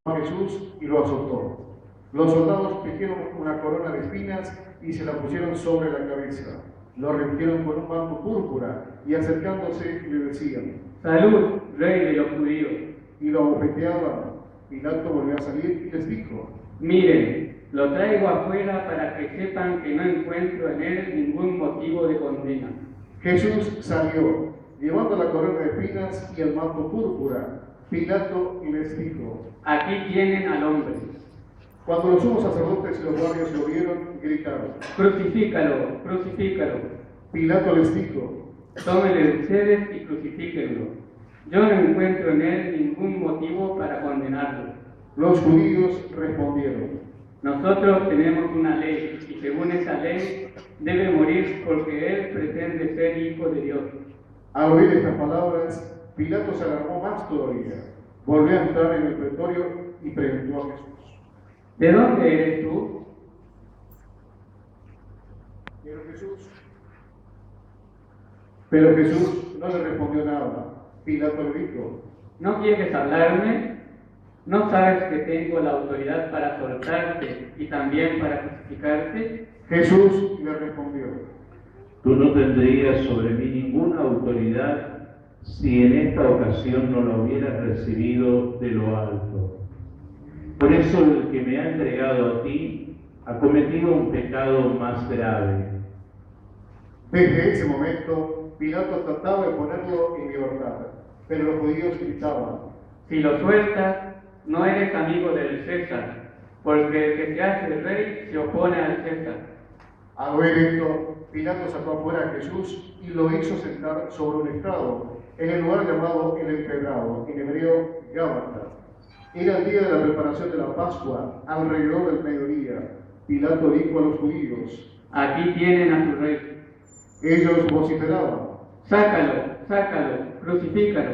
a Jesús y lo azotó. Los soldados tejieron una corona de espinas y se la pusieron sobre la cabeza. Lo revistieron con un manto púrpura y acercándose le decían: Salud, rey de los judíos. Y lo abofeteaban. Pilato volvió a salir y les dijo: Miren, lo traigo afuera para que sepan que no encuentro en él ningún motivo de condena. Jesús salió, llevando la corona de espinas y el manto púrpura. Pilato les dijo: Aquí tienen al hombre. Cuando los sumos sacerdotes y los guardias lo vieron, gritaron: Crucifícalo, crucifícalo. Pilato les dijo: Tómenle ustedes y crucifíquenlo. Yo no encuentro en él ningún motivo para condenarlo. Los judíos respondieron: Nosotros tenemos una ley y según esa ley debe morir porque él pretende ser hijo de Dios. Al oír estas palabras, Pilato se alarmó más todavía. Volvió a entrar en el pretorio y preguntó a Jesús: ¿De dónde eres tú? Pero Jesús no le respondió nada. Pilato le dijo: ¿No quieres hablarme? ¿No sabes que tengo la autoridad para soltarte y también para crucificarte? Jesús le respondió: Tú no tendrías sobre mí ninguna autoridad si en esta ocasión no la hubieras recibido de lo alto. Por eso el que me ha entregado a ti ha cometido un pecado más grave. Desde ese momento, Pilato trataba de ponerlo en libertad, pero los judíos gritaban: Si lo sueltas, no eres amigo del César, porque el que se hace rey se opone al César. Al oír esto, Pilato sacó afuera a Jesús y lo hizo sentar sobre un estrado, en el lugar llamado el Empedrado, en hebreo Gábata. Era el día de la preparación de la Pascua, alrededor del mediodía. Pilato dijo a los judíos: Aquí tienen a su rey. Ellos vociferaban. Sácalo, sácalo, crucifícalo.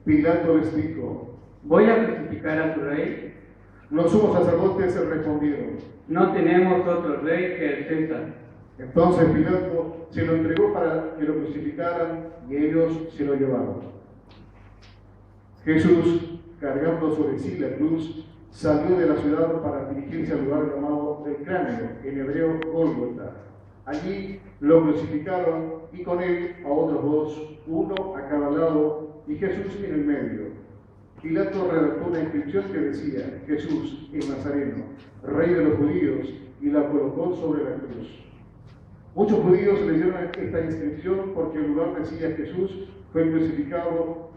Pilato les dijo: ¿Voy a crucificar a su rey? Los sumos sacerdotes se respondieron: No tenemos otro rey que el César. Entonces Pilato se lo entregó para que lo crucificaran y ellos se lo llevaron. Jesús, cargando sobre sí la cruz, salió de la ciudad para dirigirse al lugar llamado el Cráneo, en hebreo Gólgota. Allí lo crucificaron y con él a otros dos, uno a cada lado y Jesús en el medio. Pilato redactó una inscripción que decía: Jesús, el Nazareno, rey de los judíos, y la colocó sobre la cruz. Muchos judíos leyeron esta inscripción porque el lugar decía: Jesús fue crucificado,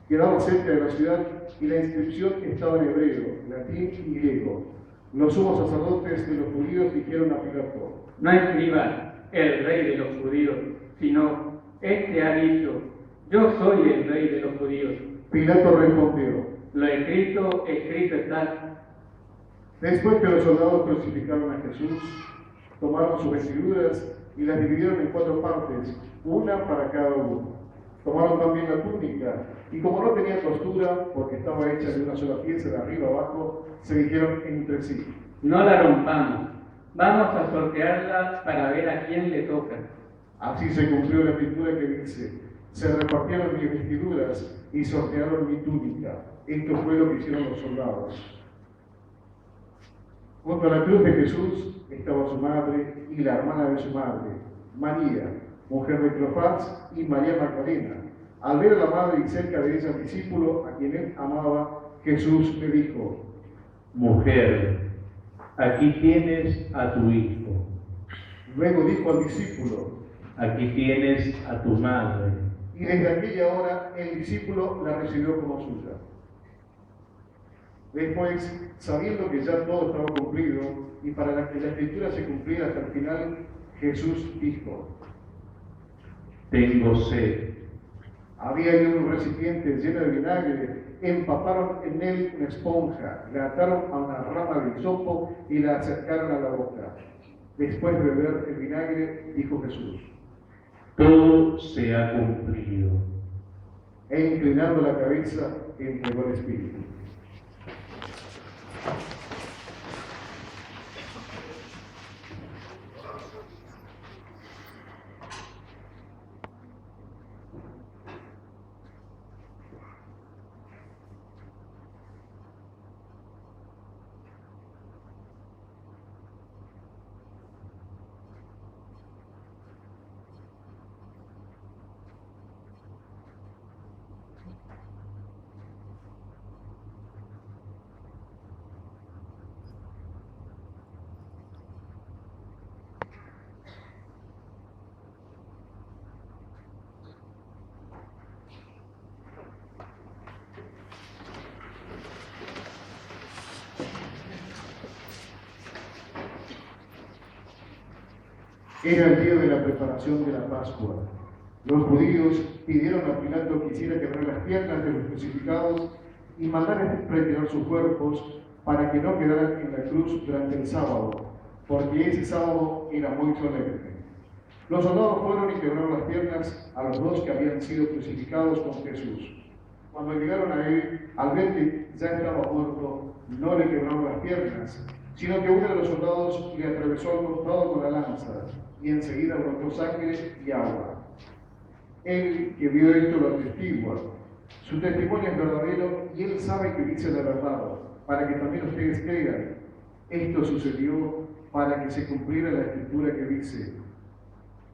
quedaba cerca de la ciudad y la inscripción estaba en hebreo, latín y griego. Los sumos sacerdotes de los judíos dijeron a Pilato: No escriba el rey de los judíos, sino este ha dicho: Yo soy el rey de los judíos. Pilato respondió: Lo escrito, escrito está. Después que los soldados crucificaron a Jesús, tomaron sus vestiduras y las dividieron en 4 partes, una para cada uno. Tomaron también la túnica, y como no tenía costura, porque estaba hecha de una sola pieza de arriba abajo, se dijeron entre sí: No la rompamos. Vamos a sortearla para ver a quién le toca. Así se cumplió la escritura que dice: se repartieron mis vestiduras y sortearon mi túnica. Esto fue lo que hicieron los soldados. Junto a la cruz de Jesús estaba su madre y la hermana de su madre, María, mujer de Cleofás, y María Magdalena. Al ver a la madre y cerca de ella al discípulo a quien él amaba, Jesús le dijo: Mujer, aquí tienes a tu hijo. Luego dijo al discípulo: Aquí tienes a tu madre. y desde aquella hora el discípulo la recibió como suya. Después, sabiendo que ya todo estaba cumplido y para que la escritura se cumpliera hasta el final, Jesús dijo: Tengo sed. Había ahí un recipiente lleno de vinagre, empaparon en él una esponja, la ataron a una rama de hisopo y la acercaron a la boca. Después de beber el vinagre, dijo Jesús: Todo se ha cumplido. E inclinando la cabeza, entregó el espíritu. Era el día de la preparación de la Pascua. Los judíos pidieron a Pilato que hiciera quebrar las piernas de los crucificados y mandara retirar sus cuerpos para que no quedaran en la cruz durante el sábado, porque ese sábado era muy solemne. Los soldados fueron y quebraron las piernas a los dos que habían sido crucificados con Jesús. Cuando llegaron a él, al ver que ya estaba muerto, no le quebraron las piernas, sino que uno de los soldados le atravesó el costado con la lanza, y enseguida brotó sangre y agua. Él que vio esto lo atestigua. Su testimonio es verdadero y él sabe que dice la verdad, para que también ustedes crean. Esto sucedió para que se cumpliera la escritura que dice: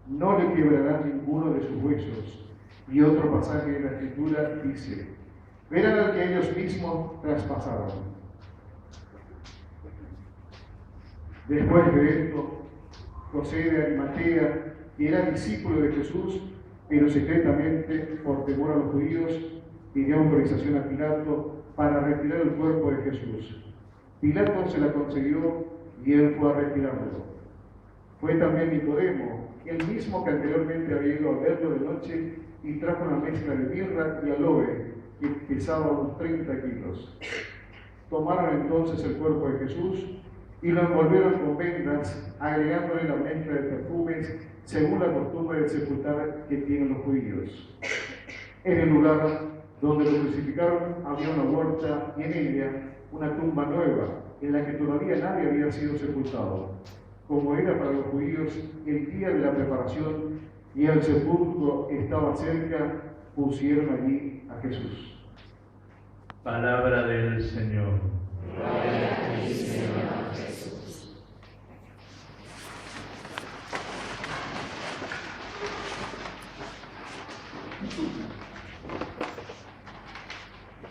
no le quebrarán ninguno de sus huesos. Y otro pasaje de la escritura dice: verán al que ellos mismos traspasaron. Después de esto, José de Arimatea, que era discípulo de Jesús, pero secretamente, por temor a los judíos, pidió autorización a Pilato para retirar el cuerpo de Jesús. Pilato se la concedió y él fue a retirarlo. Fue también Nicodemo, el mismo que anteriormente había ido a verlo de noche, y trajo una mezcla de mirra y aloe que pesaba unos 30 kilos. Tomaron entonces el cuerpo de Jesús y lo envolvieron con vendas, agregándole la mezcla de perfumes según la costumbre de sepultar que tienen los judíos. En el lugar donde lo crucificaron había una huerta y en ella una tumba nueva, en la que todavía nadie había sido sepultado. Como era para los judíos el día de la preparación y el sepulcro estaba cerca, pusieron allí a Jesús. Palabra del Señor. Gloria a ti, Señor Jesús.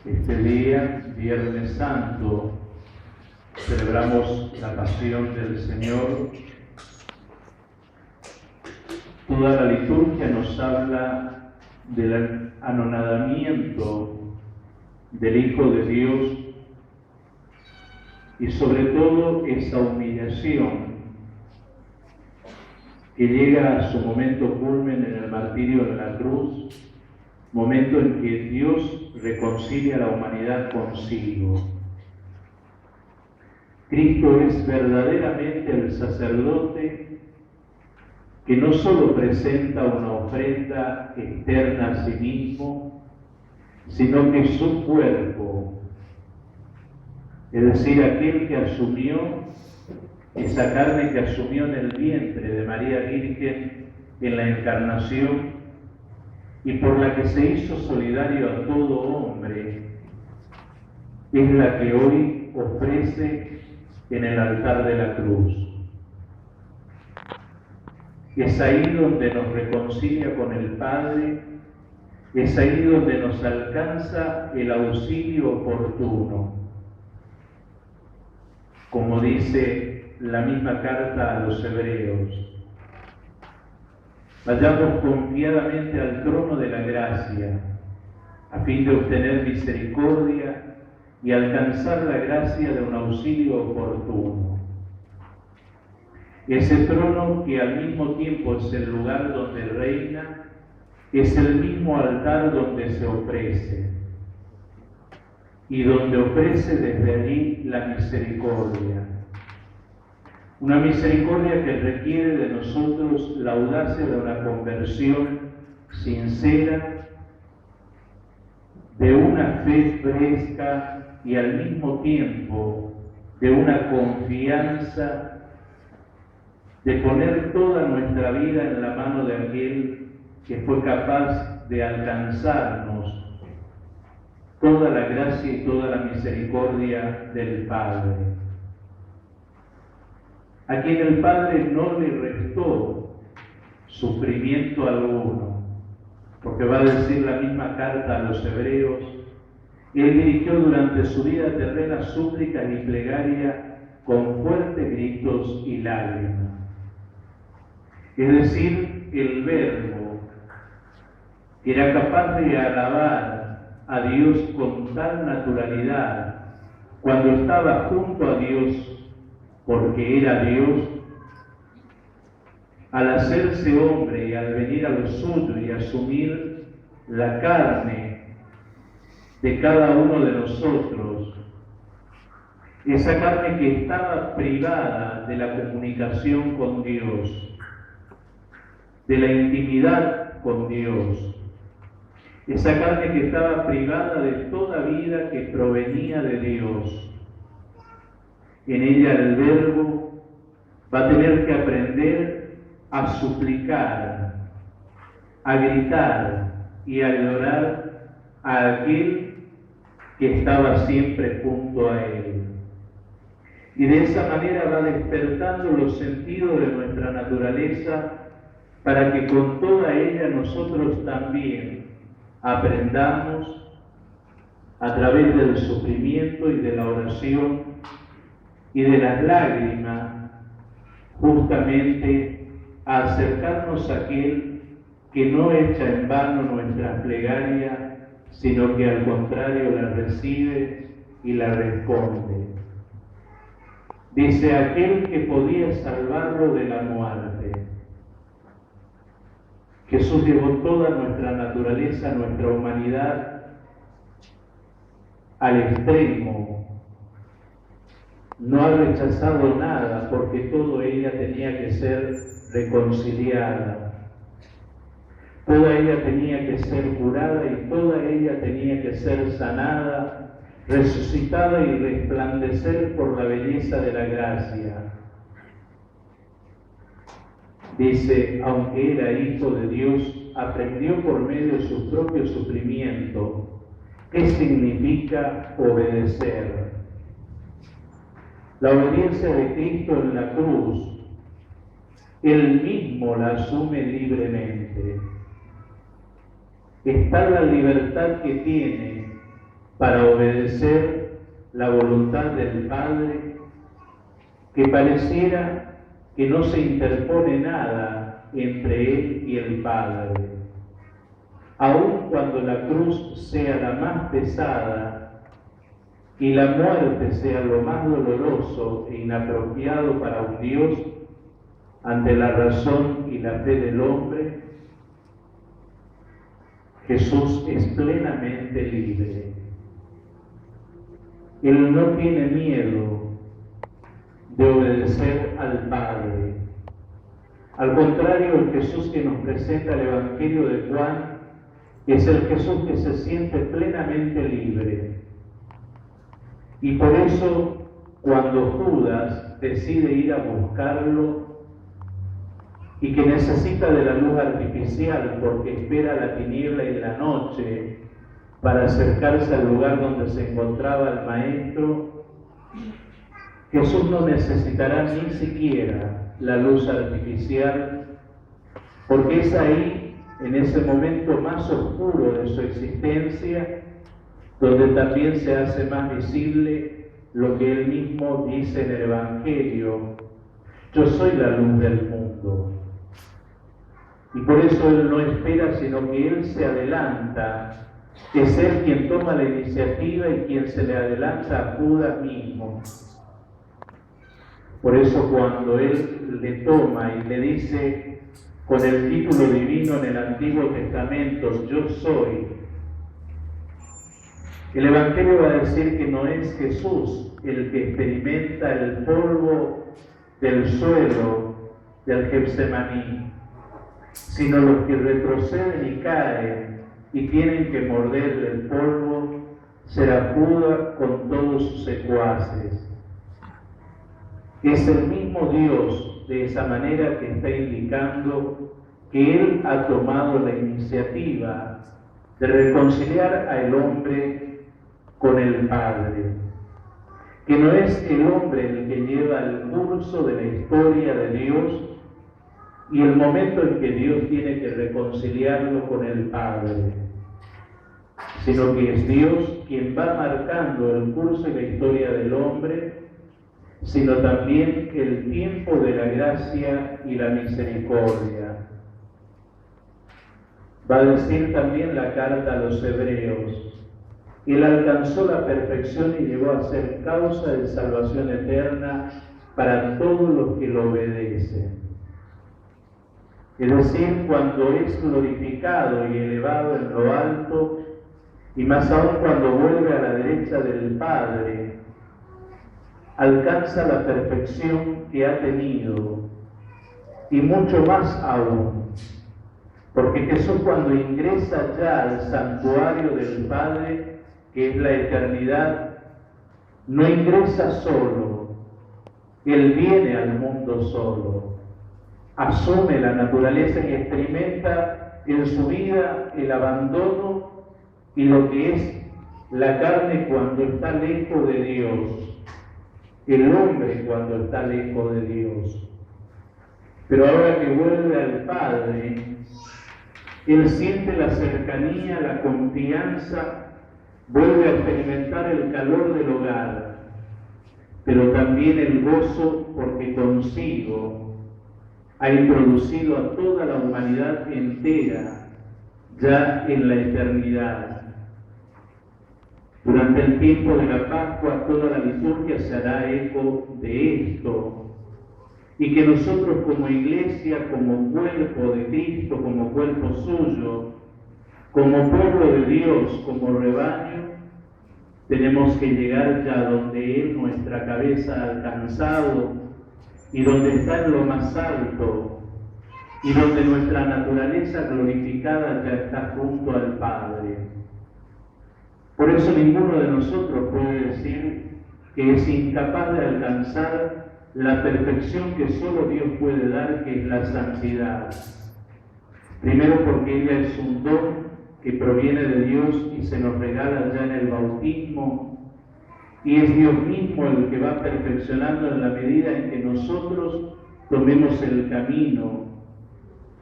Este día, Viernes Santo, celebramos la pasión del Señor. Toda la liturgia nos habla del anonadamiento del Hijo de Dios y sobre todo esa humillación que llega a su momento culmen en el martirio en la cruz, momento en que Dios reconcilia a la humanidad consigo. Cristo es verdaderamente el sacerdote que no solo presenta una ofrenda externa a sí mismo, sino que su cuerpo, es decir, aquel que asumió esa carne que asumió en el vientre de María Virgen en la Encarnación y por la que se hizo solidario a todo hombre, es la que hoy ofrece en el altar de la cruz. Es ahí donde nos reconcilia con el Padre, es ahí donde nos alcanza el auxilio oportuno. Como dice la misma carta a los hebreos, vayamos confiadamente al trono de la gracia, a fin de obtener misericordia y alcanzar la gracia de un auxilio oportuno. Ese trono que al mismo tiempo es el lugar donde reina, es el mismo altar donde se ofrece, y donde ofrece desde allí la misericordia. Una misericordia que requiere de nosotros la audacia de una conversión sincera, de una fe fresca y al mismo tiempo de una confianza de poner toda nuestra vida en la mano de aquel que fue capaz de alcanzarnos toda la gracia y toda la misericordia del Padre, a quien el Padre no le restó sufrimiento alguno, porque va a decir la misma carta a los hebreos, él dirigió durante su vida terrena súplicas y plegaria con fuertes gritos y lágrimas. Es decir, el Verbo, que era capaz de alabar a Dios con tal naturalidad cuando estaba junto a Dios, porque era Dios, al hacerse hombre y al venir a lo suyo y asumir la carne de cada uno de nosotros, esa carne que estaba privada de la comunicación con Dios, de la intimidad con Dios, esa carne que estaba privada de toda vida que provenía de Dios. En ella el Verbo va a tener que aprender a suplicar, a gritar y a llorar a aquel que estaba siempre junto a él. Y de esa manera va despertando los sentidos de nuestra naturaleza para que con toda ella nosotros también aprendamos a través del sufrimiento y de la oración y de las lágrimas justamente a acercarnos a aquel que no echa en vano nuestra plegaria, sino que al contrario la recibe y la responde. Dice, aquel que podía salvarlo de la muerte. Jesús llevó toda nuestra naturaleza, nuestra humanidad, al extremo. No ha rechazado nada porque toda ella tenía que ser reconciliada. Toda ella tenía que ser curada y toda ella tenía que ser sanada, resucitada y resplandecer por la belleza de la gracia. Dice, aunque era hijo de Dios, aprendió por medio de su propio sufrimiento. ¿Qué significa obedecer? La obediencia de Cristo en la cruz, Él mismo la asume libremente. Está la libertad que tiene para obedecer la voluntad del Padre, que pareciera que no se interpone nada entre Él y el Padre. Aun cuando la cruz sea la más pesada y la muerte sea lo más doloroso e inapropiado para un Dios, ante la razón y la fe del hombre, Jesús es plenamente libre. Él no tiene miedo de obedecer al Padre. Al contrario, el Jesús que nos presenta el Evangelio de Juan es el Jesús que se siente plenamente libre. Y por eso, cuando Judas decide ir a buscarlo y que necesita de la luz artificial porque espera la tiniebla y la noche para acercarse al lugar donde se encontraba el Maestro, Jesús no necesitará ni siquiera la luz artificial, porque es ahí, en ese momento más oscuro de su existencia, donde también se hace más visible lo que Él mismo dice en el Evangelio: yo soy la luz del mundo. Y por eso Él no espera, sino que Él se adelanta, es Él quien toma la iniciativa y quien se le adelanta a Judas mismo. Por eso cuando Él le toma y le dice con el título divino en el Antiguo Testamento, yo soy, el Evangelio va a decir que no es Jesús el que experimenta el polvo del suelo del Getsemaní, sino los que retroceden y caen y tienen que morder el polvo, será Judas con todos sus secuaces. Es el mismo Dios de esa manera que está indicando que Él ha tomado la iniciativa de reconciliar al hombre con el Padre, que no es el hombre el que lleva el curso de la historia de Dios y el momento en que Dios tiene que reconciliarlo con el Padre, sino que es Dios quien va marcando el curso y la historia del hombre, sino también el tiempo de la gracia y la misericordia. Va a decir también la carta a los Hebreos: Él alcanzó la perfección y llegó a ser causa de salvación eterna para todos los que lo obedecen. es decir, cuando es glorificado y elevado en lo alto, y más aún cuando vuelve a la derecha del Padre, alcanza la perfección que ha tenido, y mucho más aún, porque Jesús cuando ingresa ya al santuario del Padre, que es la eternidad, no ingresa solo, Él viene al mundo solo, asume la naturaleza y experimenta en su vida el abandono y lo que es la carne cuando está lejos de Dios, el hombre cuando está lejos de Dios. Pero ahora que vuelve al Padre, Él siente la cercanía, la confianza, vuelve a experimentar el calor del hogar, pero también el gozo porque consigo ha introducido a toda la humanidad entera ya en la eternidad. Durante el tiempo de la Pascua toda la liturgia se hará eco de esto, y que nosotros como iglesia, como cuerpo de Cristo, como cuerpo suyo, como pueblo de Dios, como rebaño, tenemos que llegar ya donde Él, nuestra cabeza, ha alcanzado, y donde está en lo más alto, y donde nuestra naturaleza glorificada ya está junto al Padre. Por eso ninguno de nosotros puede decir que es incapaz de alcanzar la perfección que solo Dios puede dar, que es la santidad. Primero porque ella es un don que proviene de Dios y se nos regala ya en el bautismo, y es Dios mismo el que va perfeccionando en la medida en que nosotros tomemos el camino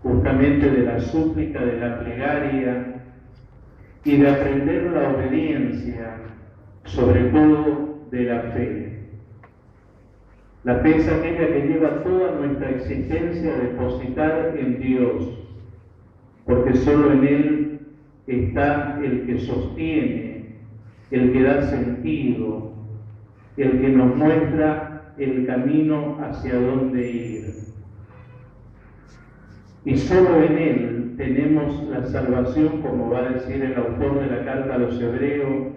justamente de la súplica, de la plegaria y de aprender la obediencia, sobre todo de la fe. La fe es aquella que lleva toda nuestra existencia a depositar en Dios, porque solo en Él está el que sostiene, el que da sentido, el que nos muestra el camino hacia dónde ir. Y solo en Él tenemos la salvación, como va a decir el autor de la carta a los Hebreos,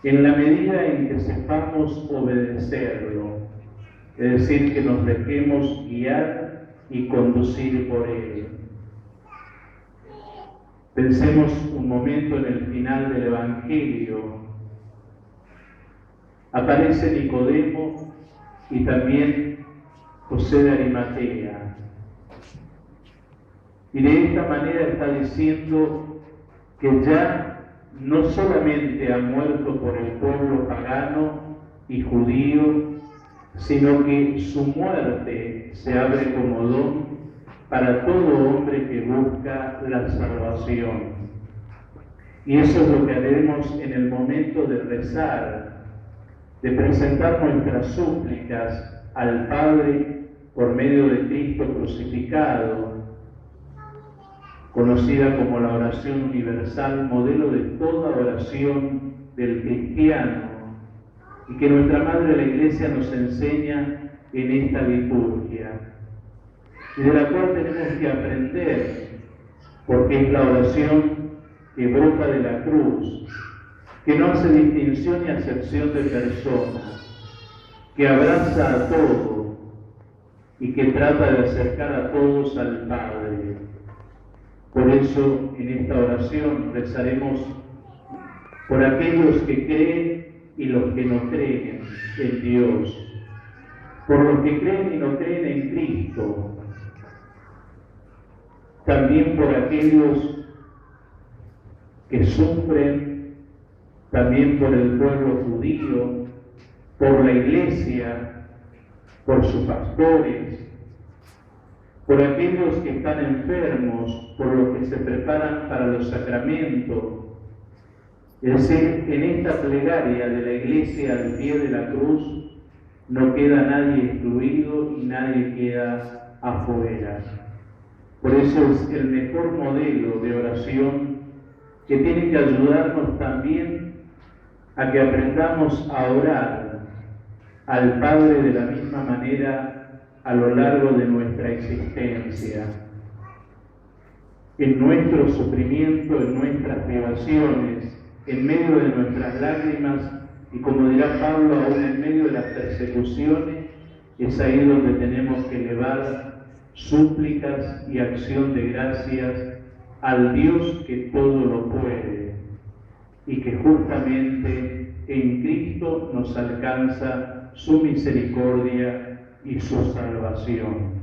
en la medida en que sepamos obedecerlo, es decir, que nos dejemos guiar y conducir por Él. Pensemos un momento en el final del Evangelio. Aparece Nicodemo y también José de Arimatea. Y de esta manera está diciendo que ya no solamente ha muerto por el pueblo pagano y judío, sino que su muerte se abre como don para todo hombre que busca la salvación. Y eso es lo que haremos en el momento de rezar, de presentar nuestras súplicas al Padre por medio de Cristo crucificado, conocida como la oración universal, modelo de toda oración del cristiano, y que nuestra Madre la Iglesia nos enseña en esta liturgia, y de la cual tenemos que aprender, porque es la oración que brota de la cruz, que no hace distinción ni acepción de personas, que abraza a todo y que trata de acercar a todos al Padre. Por eso en esta oración rezaremos por aquellos que creen y los que no creen en Dios, por los que creen y no creen en Cristo, también por aquellos que sufren, también por el pueblo judío, por la Iglesia, por sus pastores, por aquellos que están enfermos, por los que se preparan para los sacramentos. Es decir, en esta plegaria de la Iglesia al pie de la cruz no queda nadie excluido y nadie queda afuera. Por eso es el mejor modelo de oración que tiene que ayudarnos también a que aprendamos a orar al Padre de la misma manera a lo largo de nuestra existencia. en nuestro sufrimiento, en nuestras privaciones, en medio de nuestras lágrimas y, como dirá Pablo, aún en medio de las persecuciones, es ahí donde tenemos que elevar súplicas y acción de gracias al Dios que todo lo puede y que justamente en Cristo nos alcanza su misericordia y su salvación.